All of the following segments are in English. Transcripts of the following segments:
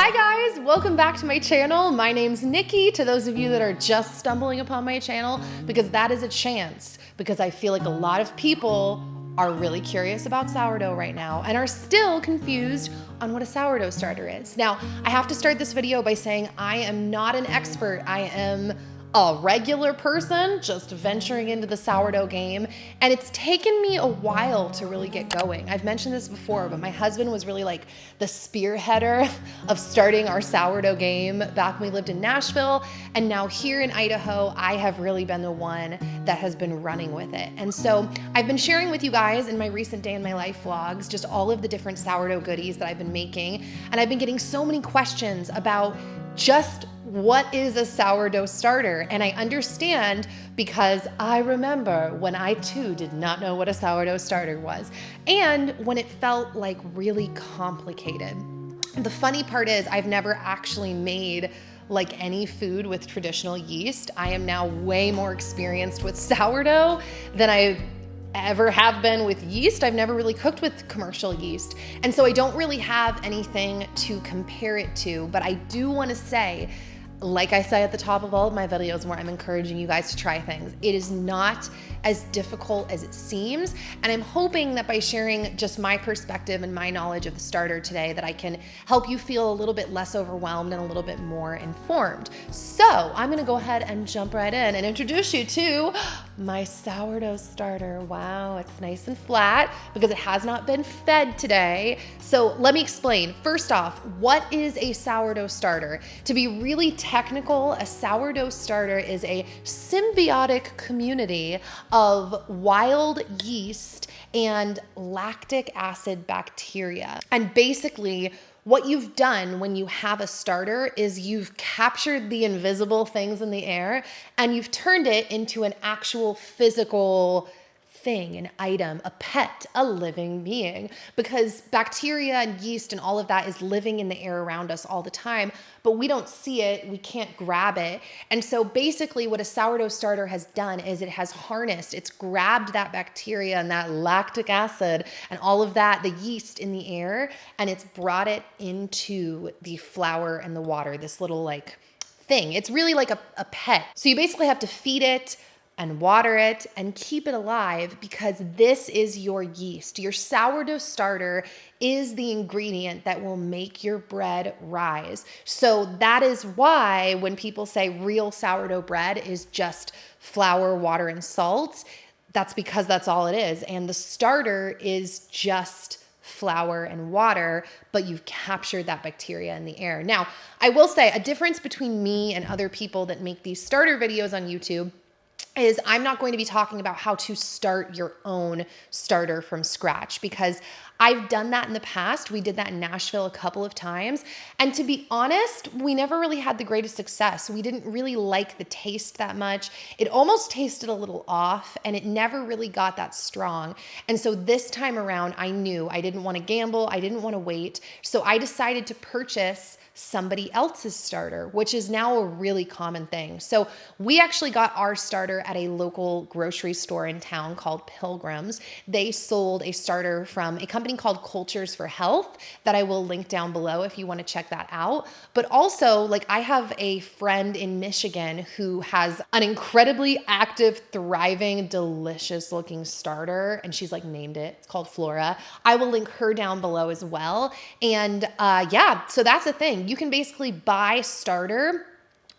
Hi guys, welcome back to my channel. My name's Nikki, to those of you that are just stumbling upon my channel, because that is a chance, because I feel like a lot of people are really curious about sourdough right now and are still confused on what a sourdough starter is. Now, I have to start this video by saying I am not an expert. I am a regular person just venturing into the sourdough game, and it's taken me a while to really get going. I've mentioned this before, but my husband was really like the spearheader of starting our sourdough game back when we lived in Nashville, and now here in Idaho, I have really been the one that has been running with it. And so I've been sharing with you guys in my recent day in my life vlogs just all of the different sourdough goodies that I've been making, and I've been getting so many questions about just what is a sourdough starter? And I understand, because I remember when I too did not know what a sourdough starter was, and when it felt like really complicated. The funny part is I've never actually made like any food with traditional yeast. I am now way more experienced with sourdough than I ever have been with yeast. I've never really cooked with commercial yeast. And so I don't really have anything to compare it to, but I do want to say, like I say at the top of all of my videos where I'm encouraging you guys to try things, it is not as difficult as it seems. And I'm hoping that by sharing just my perspective and my knowledge of the starter today, that I can help you feel a little bit less overwhelmed and a little bit more informed. So I'm gonna go ahead and jump right in and introduce you to my sourdough starter. Wow, it's nice and flat because it has not been fed today. So let me explain. First off, what is a sourdough starter? To be really technical, a sourdough starter is a symbiotic community of wild yeast and lactic acid bacteria. And basically, what you've done when you have a starter is you've captured the invisible things in the air and you've turned it into an actual physical thing, an item, a pet, a living being, because bacteria and yeast and all of that is living in the air around us all the time, but we don't see it, we can't grab it. And so basically what a sourdough starter has done is it has harnessed, it's grabbed that bacteria and that lactic acid and all of that, the yeast in the air, and it's brought it into the flour and the water, this little like thing. It's really like a pet. So you basically have to feed it and water it and keep it alive, because this is your yeast. Your sourdough starter is the ingredient that will make your bread rise. So that is why when people say real sourdough bread is just flour, water, and salt, that's because that's all it is. And the starter is just flour and water, but you've captured that bacteria in the air. Now, I will say a difference between me and other people that make these starter videos on YouTube is I'm not going to be talking about how to start your own starter from scratch, because I've done that in the past. We did that in Nashville a couple of times. And to be honest, we never really had the greatest success. We didn't really like the taste that much. It almost tasted a little off and it never really got that strong. And so this time around, I knew I didn't want to gamble. I didn't want to wait. So I decided to purchase somebody else's starter, which is now a really common thing. So we actually got our starter at a local grocery store in town called Pilgrim's. They sold a starter from a company called Cultures for Health that I will link down below if you want to check that out. But also, like, I have a friend in Michigan who has an incredibly active, thriving, delicious looking starter, and she's like named it. It's called Flora. I will link her down below as well. And yeah, so that's the thing. You can basically buy starter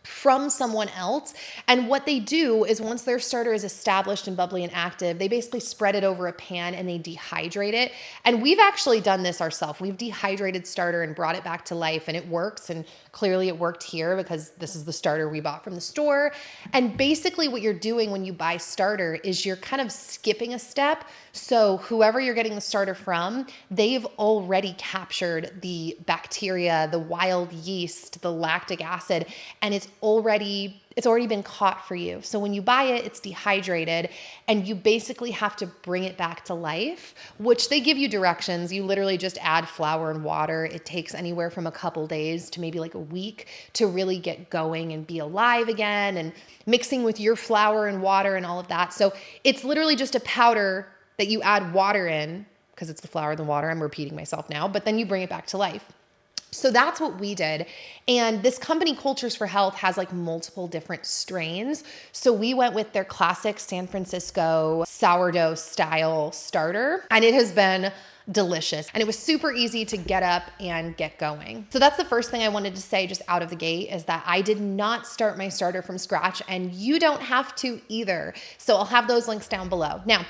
from someone else. And what they do is once their starter is established and bubbly and active, they basically spread it over a pan and they dehydrate it. And we've actually done this ourselves. We've dehydrated starter and brought it back to life, and it works. And clearly it worked here because this is the starter we bought from the store. And basically what you're doing when you buy starter is you're kind of skipping a step. So whoever you're getting the starter from, they've already captured the bacteria, the wild yeast, the lactic acid, and it's already been caught for you. So when you buy it, it's dehydrated, and you basically have to bring it back to life, which they give you directions. You literally just add flour and water. It takes anywhere from a couple days to maybe like a week to really get going and be alive again, and mixing with your flour and water and all of that. So it's literally just a powder that you add water in, because it's the flour and the water. I'm repeating myself now, but then you bring it back to life. So that's what we did. And this company, Cultures for Health, has like multiple different strains. So we went with their classic San Francisco sourdough style starter, and it has been delicious. And it was super easy to get up and get going. So that's the first thing I wanted to say just out of the gate, is that I did not start my starter from scratch, and you don't have to either. So I'll have those links down below. Now,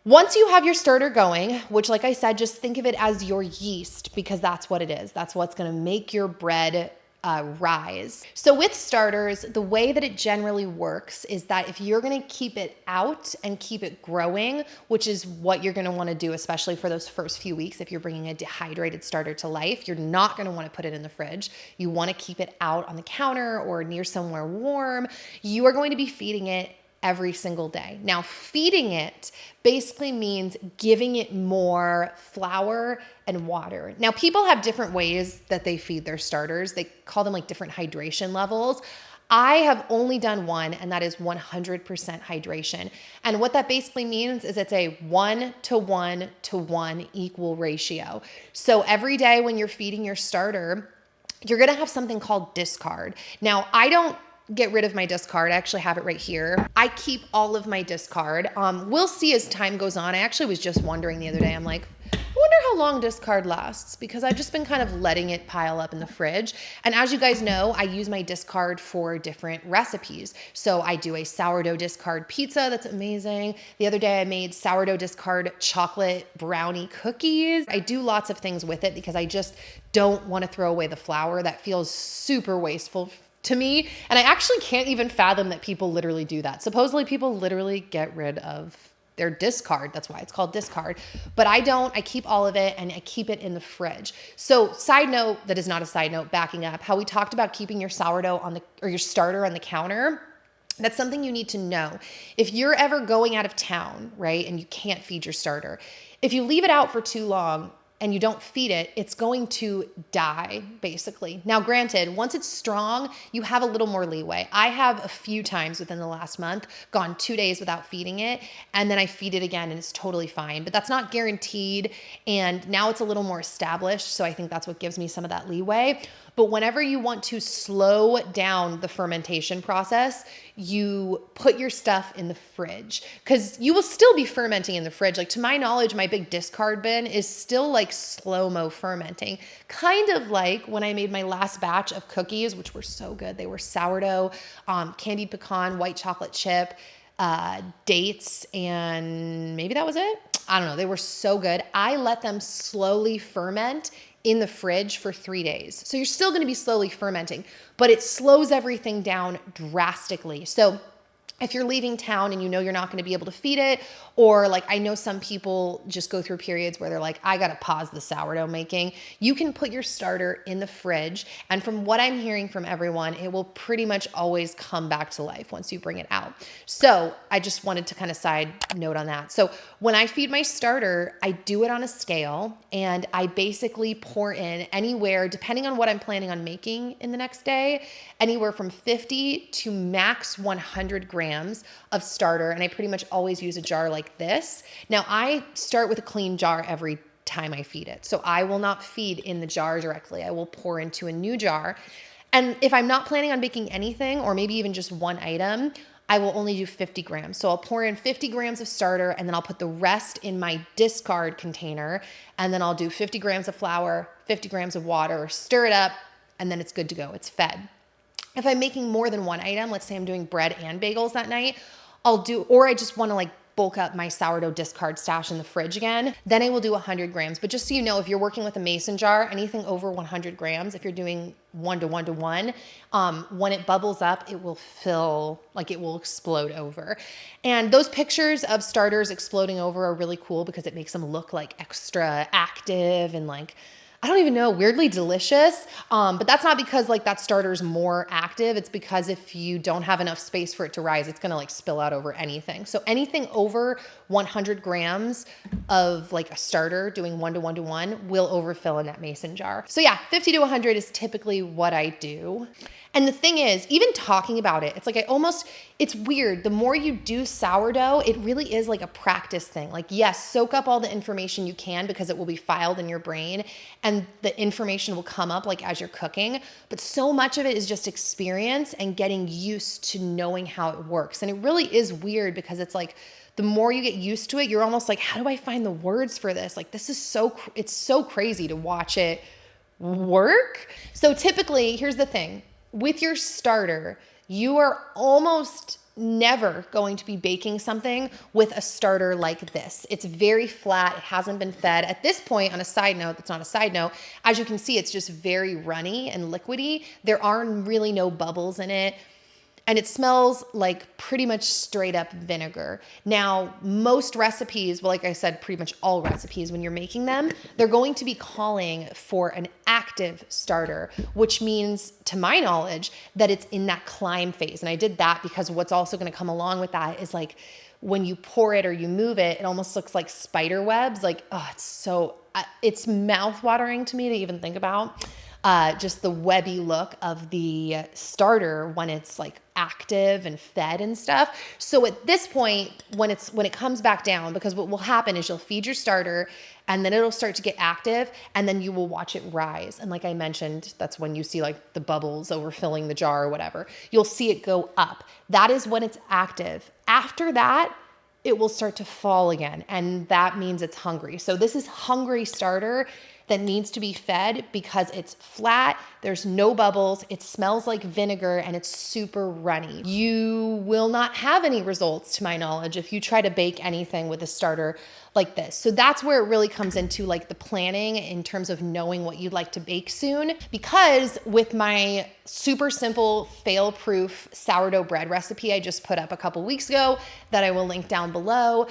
once you have your starter going, which like I said, just think of it as your yeast, because that's what it is. That's what's gonna make your bread rise. So with starters, the way that it generally works is that if you're gonna keep it out and keep it growing, which is what you're gonna wanna do, especially for those first few weeks, if you're bringing a dehydrated starter to life, you're not gonna wanna put it in the fridge. You wanna keep it out on the counter or near somewhere warm. You are going to be feeding it every single day. Now, feeding it basically means giving it more flour and water. Now, people have different ways that they feed their starters. They call them like different hydration levels. I have only done one, and that is 100% hydration. And what that basically means is it's a 1:1:1 equal ratio. So every day when you're feeding your starter, you're gonna have something called discard. Now, I don't get rid of my discard. I actually have it right here. I keep all of my discard. We'll see as time goes on. I actually was just wondering the other day, I'm like, I wonder how long discard lasts, because I've just been kind of letting it pile up in the fridge. And as you guys know, I use my discard for different recipes. So I do a sourdough discard pizza that's amazing. The other day I made sourdough discard chocolate brownie cookies. I do lots of things with it because I just don't want to throw away the flour. That feels super wasteful to me. And I actually can't even fathom that people literally do that. Supposedly people literally get rid of their discard. That's why it's called discard. But I don't. I keep all of it, and I keep it in the fridge. So side note, that is not a side note, backing up, how we talked about keeping your sourdough or your starter on the counter. That's something you need to know. If you're ever going out of town, right, and you can't feed your starter, if you leave it out for too long and you don't feed it, it's going to die, basically. Now, granted, once it's strong, you have a little more leeway. I have a few times within the last month gone 2 days without feeding it, and then I feed it again, and it's totally fine. But that's not guaranteed, and now it's a little more established, so I think that's what gives me some of that leeway. But whenever you want to slow down the fermentation process, you put your stuff in the fridge, because you will still be fermenting in the fridge. Like, to my knowledge, my big discard bin is still like slow-mo fermenting. Kind of like when I made my last batch of cookies, which were so good. They were sourdough, candied pecan, white chocolate chip, dates, and maybe that was it. I don't know. They were so good. I let them slowly ferment in the fridge for 3 days. So you're still going to be slowly fermenting, but it slows everything down drastically. So if you're leaving town and you know you're not going to be able to feed it, or like I know some people just go through periods where they're like, I got to pause the sourdough making, you can put your starter in the fridge. And from what I'm hearing from everyone, it will pretty much always come back to life once you bring it out. So I just wanted to kind of side note on that. So when I feed my starter, I do it on a scale, and I basically pour in anywhere, depending on what I'm planning on making in the next day, anywhere from 50 to max 100 grams of starter. And I pretty much always use a jar like this. Now, I start with a clean jar every time I feed it. So I will not feed in the jar directly. I will pour into a new jar. And if I'm not planning on baking anything, or maybe even just one item, I will only do 50 grams. So I'll pour in 50 grams of starter, and then I'll put the rest in my discard container. And then I'll do 50 grams of flour, 50 grams of water, stir it up, and then it's good to go. It's fed. If I'm making more than one item, let's say I'm doing bread and bagels that night, or I just want to like bulk up my sourdough discard stash in the fridge again, then I will do 100 grams. But just so you know, if you're working with a mason jar, anything over 100 grams, if you're doing 1:1:1, when it bubbles up, it will fill, like it will explode over. And those pictures of starters exploding over are really cool because it makes them look like extra active and like, I don't even know, weirdly delicious. But that's not because like that starter's more active. It's because if you don't have enough space for it to rise, it's gonna like spill out over anything. So anything over 100 grams of like a starter doing 1:1:1 will overfill in that mason jar. So yeah, 50 to 100 is typically what I do. And the thing is, even talking about it, it's like it's weird. The more you do sourdough, it really is like a practice thing. Like, yes, soak up all the information you can because it will be filed in your brain. and the information will come up like as you're cooking. But so much of it is just experience and getting used to knowing how it works. And it really is weird because it's like, the more you get used to it, you're almost like, how do I find the words for this? Like, this is it's so crazy to watch it work. So typically, here's the thing. With your starter, you are almost never going to be baking something with a starter like this. It's very flat. It hasn't been fed. At this point, on a side note, that's not a side note, as you can see, it's just very runny and liquidy. There are really no bubbles in it. And it smells like pretty much straight up vinegar. Now, most recipes, well, like I said, pretty much all recipes, when you're making them, they're going to be calling for an active starter, which means, to my knowledge, that it's in that climb phase. And I did that because what's also going to come along with that is like, when you pour it or you move it, it almost looks like spider webs. Like, oh, it's mouth-watering to me to even think about. Just the webby look of the starter when it's like active and fed and stuff. So at this point, when it comes back down, because what will happen is you'll feed your starter and then it'll start to get active and then you will watch it rise. And like I mentioned, that's when you see like the bubbles overfilling the jar or whatever. You'll see it go up. That is when it's active. After that, it will start to fall again. And that means it's hungry. So this is hungry starter that needs to be fed because it's flat, there's no bubbles, it smells like vinegar, and it's super runny. You will not have any results, to my knowledge, if you try to bake anything with a starter like this. So that's where it really comes into like the planning in terms of knowing what you'd like to bake soon. Because with my super simple fail-proof sourdough bread recipe I just put up a couple weeks ago that I will link down below,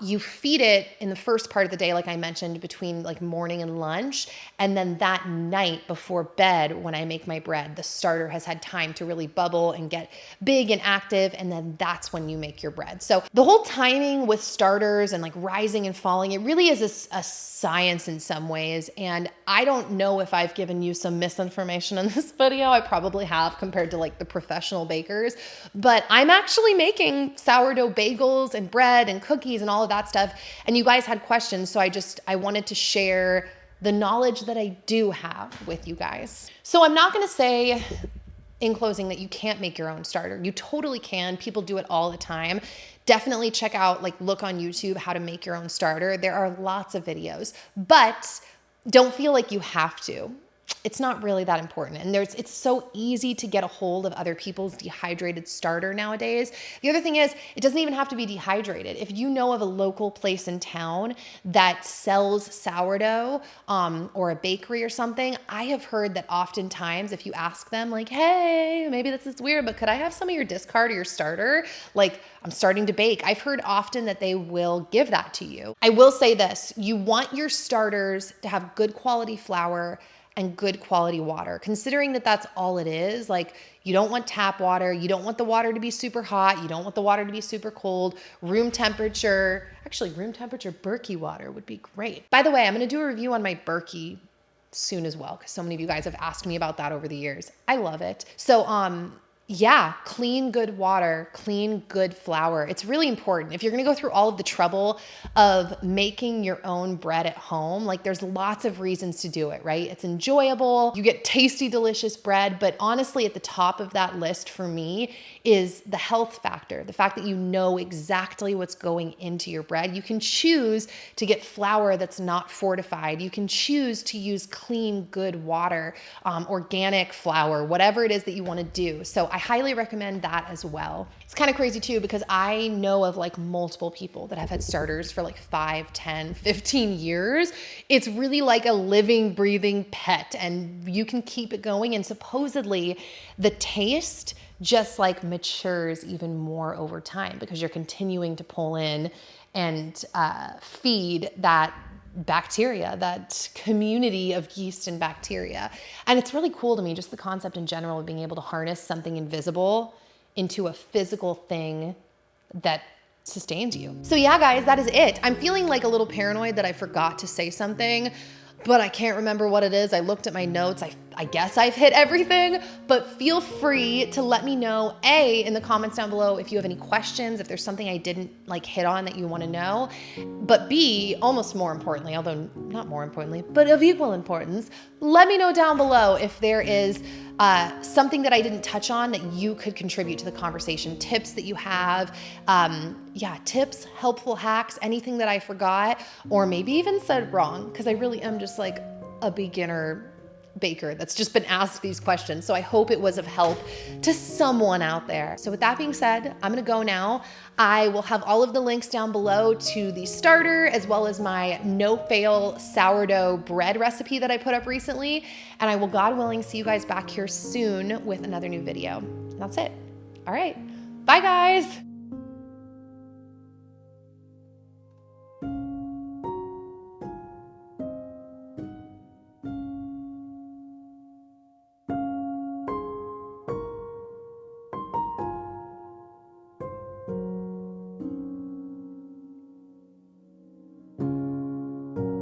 you feed it in the first part of the day, like I mentioned, between like morning and lunch. And then that night before bed, when I make my bread, the starter has had time to really bubble and get big and active. And then that's when you make your bread. So the whole timing with starters and like rising and falling, it really is a science in some ways. And I don't know if I've given you some misinformation in this video. I probably have compared to like the professional bakers, but I'm actually making sourdough bagels and bread and cookies and all of that stuff. And you guys had questions. So I wanted to share the knowledge that I do have with you guys. So I'm not going to say in closing that you can't make your own starter. You totally can. People do it all the time. Definitely check out, like look on YouTube, how to make your own starter. There are lots of videos, but don't feel like you have to. It's not really that important. And it's so easy to get a hold of other people's dehydrated starter nowadays. The other thing is, it doesn't even have to be dehydrated. If you know of a local place in town that sells sourdough, or a bakery or something, I have heard that oftentimes if you ask them like, hey, maybe this is weird, but could I have some of your discard or your starter? Like, I'm starting to bake. I've heard often that they will give that to you. I will say this, you want your starters to have good quality flour and good quality water, considering that that's all it is. Like, you don't want tap water. You don't want the water to be super hot. You don't want the water to be super cold. Room temperature Berkey water would be great. By the way, I'm going to do a review on my Berkey soon as well, because so many of you guys have asked me about that over the years. I love it. So, yeah, clean, good water, clean, good flour. It's really important. If you're going to go through all of the trouble of making your own bread at home, like there's lots of reasons to do it, right? It's enjoyable. You get tasty, delicious bread. But honestly, at the top of that list for me is the health factor. The fact that you know exactly what's going into your bread. You can choose to get flour that's not fortified. You can choose to use clean, good water, organic flour, whatever it is that you want to do. So I highly recommend that as well. It's kind of crazy too, because I know of like multiple people that have had starters for like 5, 10, 15 years. It's really like a living, breathing pet, and you can keep it going. And supposedly the taste just like matures even more over time because you're continuing to pull in and feed that bacteria, that community of yeast and bacteria. And it's really cool to me, just the concept in general of being able to harness something invisible into a physical thing that sustains you. So yeah, guys, that is it. I'm feeling like a little paranoid that I forgot to say something but I can't remember what it is. I looked at my notes. I guess I've hit everything, but feel free to let me know, A, in the comments down below if you have any questions, if there's something I didn't like hit on that you want to know, but B, almost more importantly, although not more importantly, but of equal importance, let me know down below if there is something that I didn't touch on that you could contribute to the conversation, tips that you have, tips, helpful hacks, anything that I forgot, or maybe even said wrong, because I really am just like a beginner baker that's just been asked these questions. So I hope it was of help to someone out there. So with that being said, I'm gonna go now. I will have all of the links down below to the starter as well as my no-fail sourdough bread recipe that I put up recently. And I will, God willing, see you guys back here soon with another new video. That's it. All right. Bye, guys.